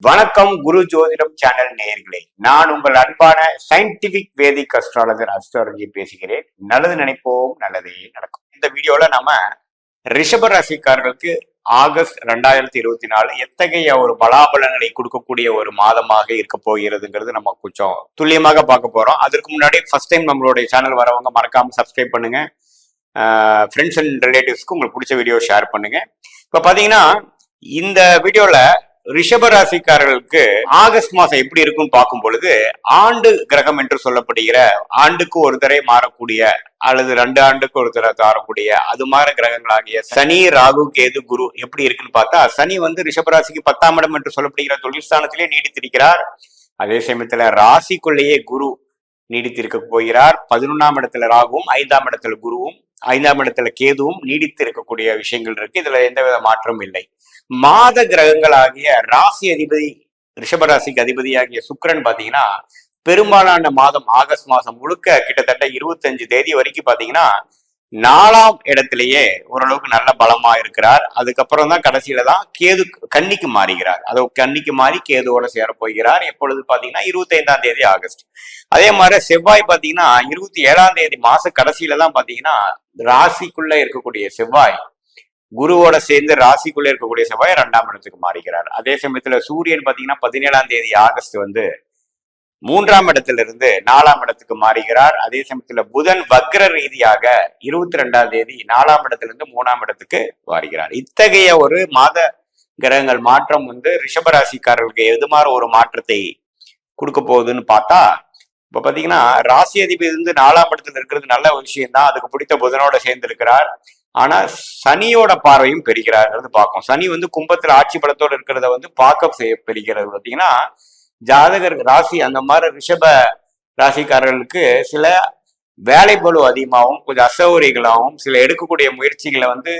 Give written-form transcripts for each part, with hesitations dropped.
வணக்கம் குரு ஜோதிடம் சேனல் நேயர்களே, நான் உங்கள் அன்பான சயின்டிபிக் வேதிக் அஸ்ட்ராலஜர் அஸ்ட்ராலஜி பேசுகிறேன். நல்லது நினைப்போம், நல்லதே நடக்கும். இந்த வீடியோல நம்ம ரிஷப ராசிக்காரர்களுக்கு ஆகஸ்ட் 2024 எத்தகைய ஒரு பலாபலங்களை கொடுக்கக்கூடிய ஒரு மாதமாக இருக்க போகிறதுங்கிறது நம்ம கொஞ்சம் துல்லியமாக பார்க்க போறோம். அதற்கு முன்னாடி ஃபர்ஸ்ட் டைம் நம்மளுடைய சேனல் வரவங்க மறக்காம சப்ஸ்கிரைப் பண்ணுங்க. ஃப்ரெண்ட்ஸ் அண்ட் ரிலேட்டிவ்ஸ்க்கு உங்களுக்கு பிடிச்ச வீடியோ ஷேர் பண்ணுங்க. இப்ப பாத்தீங்கன்னா இந்த வீடியோல ரிஷப ராசிக்காரர்களுக்கு ஆகஸ்ட் மாசம் எப்படி இருக்குன்னு பார்க்கும் பொழுது, ஆண்டு கிரகம் என்று சொல்லப்படுகிற ஆண்டுக்கு ஒரு தடவை மாறக்கூடிய அல்லது 2 ஆண்டுக்கு ஒரு தடவை மாறக்கூடிய அது மாதிரி கிரகங்களாகிய சனி, ராகு, கேது, குரு எப்படி இருக்குன்னு பார்த்தா, சனி வந்து ரிஷபராசிக்கு 10ஆம் இடம் என்று சொல்லப்படுகிற தொழில் ஸ்தானத்திலே நீடித்திருக்கிறார். அதே சமயத்துல ராசிக்குள்ளேயே குரு நீடித்திருக்க போகிறார். 11ஆம் இடத்துல ராகுவும், 5ஆம் இடத்துல குருவும், 5ஆம் இடத்துல கேதுவும் நீடித்து இருக்கக்கூடிய விஷயங்கள் இருக்கு. இதுல எந்தவித மாற்றமும் இல்லை. மாத கிரகங்கள் ஆகிய ராசி அதிபதி, ரிஷபராசிக்கு அதிபதியாகிய சுக்கிரன் பாத்தீங்கன்னா பெரும்பாலான மாதம் ஆகஸ்ட் மாசம் முழுக்க கிட்டத்தட்ட 25 தேதி வரைக்கும் பாத்தீங்கன்னா 4ஆம் இடத்திலேயே ஓரளவுக்கு நல்ல பலமா இருக்கிறார். அதுக்கப்புறம் தான் கடைசியில தான் கேது கன்னிக்கு மாறுகிறார். அது கன்னிக்கு மாறி கேதுவோட சேர போகிறார். எப்பொழுது பாத்தீங்கன்னா 25ஆம் தேதி ஆகஸ்ட். அதே மாதிரி செவ்வாய் பாத்தீங்கன்னா 27ஆம் தேதி மாச கடைசியில தான் பாத்தீங்கன்னா ராசிக்குள்ள இருக்கக்கூடிய செவ்வாய் குருவோட சேர்ந்து ராசிக்குள்ள இருக்கக்கூடிய செவ்வாய் 2ஆம் இடத்துக்கு மாறுகிறார். அதே சமயத்துல சூரியன் பாத்தீங்கன்னா 17ஆம் தேதி ஆகஸ்ட் வந்து 3ஆம் இடத்துல இருந்து 4ஆம் இடத்துக்கு மாறுகிறார். அதே சமயத்துல புதன் வக்ர ரீதியாக 22ஆம் தேதி 4ஆம் இடத்துல இருந்து 3ஆம் இடத்துக்கு மாறுகிறார். இத்தகைய ஒரு மாத கிரகங்கள் மாற்றம் வந்து ரிஷபராசிக்காரர்களுக்கு எது மாதிரி ஒரு மாற்றத்தை கொடுக்க போகுதுன்னு பார்த்தா, இப்ப பாத்தீங்கன்னா ராசி அதிபதி வந்து 4ஆம் இடத்துல இருக்கிறது நல்ல விஷயம் தான். அதுக்கு பிடித்த புதனோட சேர்ந்து இருக்கிறார். ஆனா சனியோட பார்வையும் பெறுகிறார்ங்கிறது பார்க்கும். சனி வந்து கும்பத்துல ஆட்சி பலத்தோடு இருக்கிறத வந்து பார்க்க செய்ய பெறுகிறது. பாத்தீங்கன்னா ஜாதகர் ராசி அந்த மாதிரி ரிஷப ராசிக்காரர்களுக்கு சில வேலை பளு அதிகமாகவும், கொஞ்சம் அசௌகரியங்களாகவும், சில எடுக்கக்கூடிய முயற்சிகளை வந்து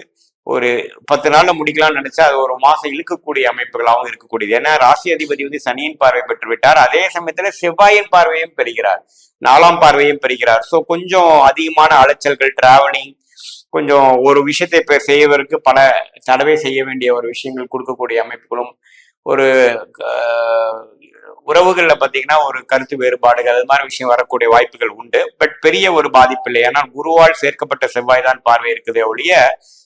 ஒரு 10 நாள்ல முடிக்கலாம்னு நினைச்சா அது ஒரு மாசம் இழுக்கக்கூடிய அமைப்புகளாகவும் இருக்கக்கூடியது. ஏன்னா ராசி அதிபதி வந்து சனியின் பார்வை பெற்று விட்டார். அதே சமயத்துல செவ்வாயின் பார்வையும் பெறுகிறார், 4ஆம் பார்வையும் பெறுகிறார். ஸோ கொஞ்சம் அதிகமான அலைச்சல்கள், டிராவலிங், கொஞ்சம் ஒரு விஷயத்தை செய்வதற்கு பல தடவை செய்ய வேண்டிய ஒரு விஷயங்கள் கொடுக்கக்கூடிய அமைப்புகளும், ஒரு உறவுகள்ல பாத்தீங்கன்னா ஒரு கருத்து வேறுபாடுகள் அது மாதிரி விஷயம் வரக்கூடிய வாய்ப்புகள் உண்டு. பட் பெரிய ஒரு பாதிப்பு இல்லை. ஏன்னா குருவால் சேர்க்கப்பட்ட செவ்வாய் தான் பார்வை இருக்குதே ஒழிய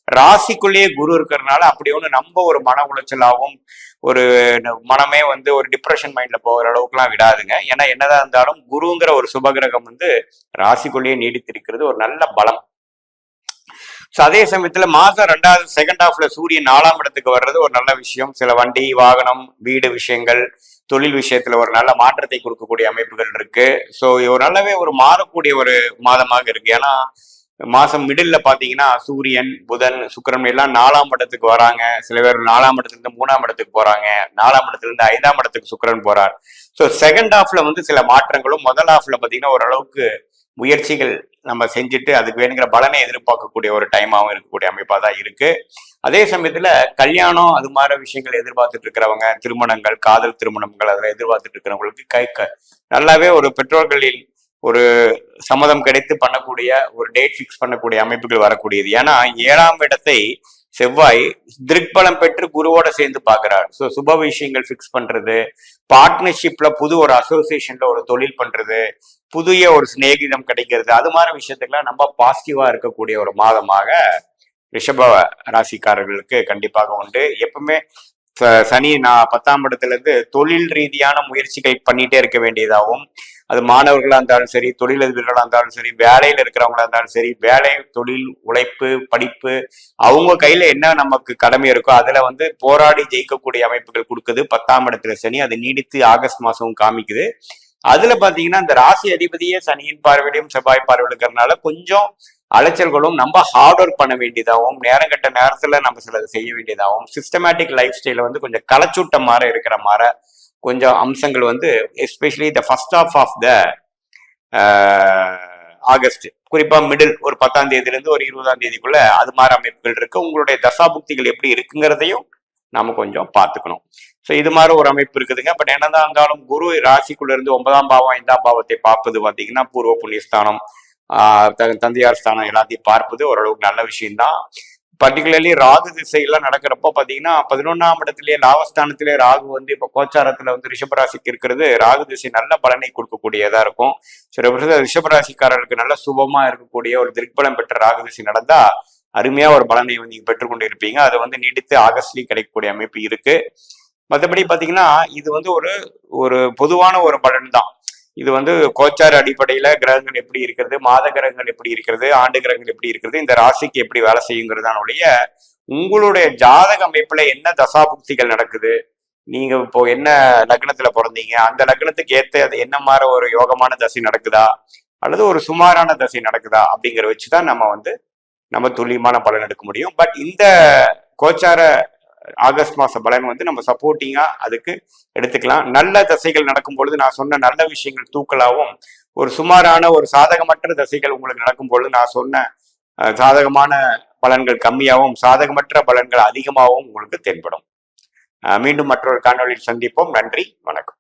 ராசிக்குள்ளேயே குரு இருக்கிறதுனால அப்படி ஒண்ணு நம்ம ஒரு மன உளைச்சலாகவும் ஒரு மனமே வந்து ஒரு டிப்ரெஷன் மைண்ட்ல போகிற அளவுக்குலாம் விடாதுங்க. ஏன்னா என்னதான் இருந்தாலும் குருங்கிற ஒரு சுபகிரகம் வந்து ராசிக்குள்ளேயே நீடித்திருக்கிறது ஒரு நல்ல பலம். அதே சமயத்துல மாசம் 2வது செகண்ட் ஹாஃப்ல சூரியன் 4ஆம் இடத்துக்கு வர்றது ஒரு நல்ல விஷயம். சில வண்டி, வாகனம், வீடு விஷயங்கள், தொழில் விஷயத்துல ஒரு நல்ல மாற்றத்தை கொடுக்கக்கூடிய அமைப்புகள் இருக்கு. ஸோ ஒரு நல்லாவே ஒரு மாறக்கூடிய ஒரு மாதமாக இருக்கு. ஏன்னா மாசம் மிடில் பாத்தீங்கன்னா சூரியன், புதன், சுக்கிரன் எல்லாம் 4ஆம் இடத்துக்கு வராங்க. சில பேர் 4ஆம் இடத்துல இருந்து 3ஆம் இடத்துக்கு போறாங்க. 4ஆம் இடத்துல இருந்து 5ஆம் இடத்துக்கு சுக்கிரன் போறார். ஸோ செகண்ட் ஹாஃப்ல வந்து சில மாற்றங்களும், முதல் ஹாஃப்ல பாத்தீங்கன்னா ஓரளவுக்கு முயற்சிகள் நம்ம செஞ்சுட்டு அதுக்கு வேணுங்கிற பலனை எதிர்பார்க்கக்கூடிய ஒரு டைமாகவும் இருக்கக்கூடிய அமைப்பா தான் இருக்கு. அதே சமயத்துல கல்யாணம் அது மாதிரி விஷயங்கள் எதிர்பார்த்துட்டு இருக்கிறவங்க, திருமணங்கள், காதல் திருமணங்கள் அதில் எதிர்பார்த்துட்டு இருக்கிறவங்களுக்கு நல்லாவே ஒரு பெற்றோர்களில் ஒரு சம்மதம் கிடைத்து பண்ணக்கூடிய ஒரு டேட் ஃபிக்ஸ் பண்ணக்கூடிய அமைப்புகள் வரக்கூடியது. ஏன்னா 7ஆம் இடத்தை செவ்வாய் திருக்பலம் பெற்று குருவோட சேர்ந்து பாக்குறாரு. ஸோ சுப விஷயங்கள் ஃபிக்ஸ் பண்றது, பார்ட்னர்ஷிப்ல புது ஒரு அசோசியேஷன்ல ஒரு தொழில் பண்றது, புதிய ஒரு சிநேகிதம் கிடைக்கிறது, அது மாதிரி விஷயத்துக்குலாம் நம்ம பாசிட்டிவா இருக்கக்கூடிய ஒரு மாதமாக ரிஷப ராசிக்காரர்களுக்கு கண்டிப்பாக உண்டு. எப்பவுமே சனி 10ஆம் இடத்துல இருந்து தொழில் ரீதியான முயற்சிகள் பண்ணிட்டே இருக்க வேண்டியதாகவும், அது மாணவர்களா இருந்தாலும் சரி, தொழிலதிபர்களா இருந்தாலும் சரி, வேலையில இருக்கிறவங்களா இருந்தாலும் சரி, வேலை, தொழில், உழைப்பு, படிப்பு, அவங்க கையில என்ன நமக்கு கடமை இருக்கோ அதுல வந்து போராடி ஜெயிக்கக்கூடிய அமைப்புகள் கொடுக்குது 10ஆம் இடத்துல சனி. அது நீடித்து ஆகஸ்ட் மாசமும் காமிக்குது. அதுல பாத்தீங்கன்னா இந்த ராசி அதிபதியே சனியின் பார்வையிலும் செவ்வாய் பார்வையில் இருக்கிறதுனால கொஞ்சம் அலைச்சல்களும், நம்ம ஹார்ட் ஒர்க் பண்ண வேண்டியதாகவும், நேரம் கட்ட நேரத்துல நம்ம சிலது செய்ய வேண்டியதாகவும், சிஸ்டமேட்டிக் லைஃப் ஸ்டைல வந்து கொஞ்சம் களைச்சூட்டம் மாற இருக்கிற மாதிரி கொஞ்சம் அம்சங்கள் வந்து especially the first half of the August, குறிப்பா மிடில் ஒரு 10ஆம் தேதியில இருந்து ஒரு 20ஆம் தேதிக்குள்ள அது மாதிரி அமைப்புகள் இருக்கு. உங்களுடைய தசாபுக்திகள் எப்படி இருக்குங்கிறதையும் நாம கொஞ்சம் பார்த்துக்கணும். ஸோ இது மாதிரி ஒரு அமைப்பு இருக்குதுங்க. பட் என்னதான் இருந்தாலும் குரு ராசிக்குள்ள இருந்து 9ஆம் பாவம், 5ஆம் பாவத்தை பார்ப்பது பார்த்தீங்கன்னா பூர்வ புண்ணியஸ்தானம், தந்தையார் ஸ்தானம் எல்லாத்தையும் பார்ப்பது ஓரளவுக்கு நல்ல விஷயம்தான். பர்டிகுலர்லி ராகு திசையெல்லாம் நடக்கிறப்போ பார்த்தீங்கன்னா 11ஆம் இடத்திலேயே லாபஸ்தானத்திலே ராகு வந்து இப்போ கோச்சாரத்தில் வந்து ரிஷபராசிக்கு இருக்கிறது ராகு திசை நல்ல பலனை கொடுக்கக்கூடியதாக இருக்கும். சில ரிஷபராசிக்காரர்களுக்கு நல்ல சுபமாக இருக்கக்கூடிய ஒரு திருப்பலம் பெற்ற ராகு திசை நடந்தா அருமையா ஒரு பலனை வந்து நீங்க பெற்றுக்கொண்டு இருப்பீங்க. அது வந்து நீடித்து ஆகஸ்ட்லயும் கிடைக்கக்கூடிய அமைப்பு இருக்கு. மற்றபடி பார்த்தீங்கன்னா இது வந்து ஒரு பொதுவான ஒரு பலன் தான். இது வந்து கோச்சார அடிப்படையில கிரகங்கள் எப்படி இருக்கிறது, மாத கிரகங்கள் எப்படி இருக்கிறது, ஆண்டு கிரகங்கள் எப்படி இருக்கிறது, இந்த ராசிக்கு எப்படி வேலை செய்யுங்கிறதானுடைய உங்களுடைய ஜாதக அமைப்புல என்ன தசாபுக்திகள் நடக்குது, நீங்க இப்போ என்ன லக்னத்துல பிறந்தீங்க, அந்த லக்னத்துக்கு ஏற்ற அது என்ன மாதிரி ஒரு யோகமான தசை நடக்குதா அல்லது ஒரு சுமாரான தசை நடக்குதா அப்படிங்கிற வச்சுதான் நம்ம துல்லியமான பலன் எடுக்க முடியும். பட் இந்த கோச்சார ஆகஸ்ட் மாச பலன் வந்து நம்ம சப்போர்ட்டிங்கா அதுக்கு எடுத்துக்கலாம். நல்ல தசைகள் நடக்கும் பொழுது நான் சொன்ன நல்ல விஷயங்கள் தூக்கலாகவும், ஒரு சுமாரான ஒரு சாதகமற்ற தசைகள் உங்களுக்கு நடக்கும் பொழுது நான் சொன்ன சாதகமான பலன்கள் கம்மியாகவும் சாதகமற்ற பலன்கள் அதிகமாகவும் உங்களுக்கு தென்படும். மீண்டும் மற்றொரு காணொலியில் சந்திப்போம். நன்றி, வணக்கம்.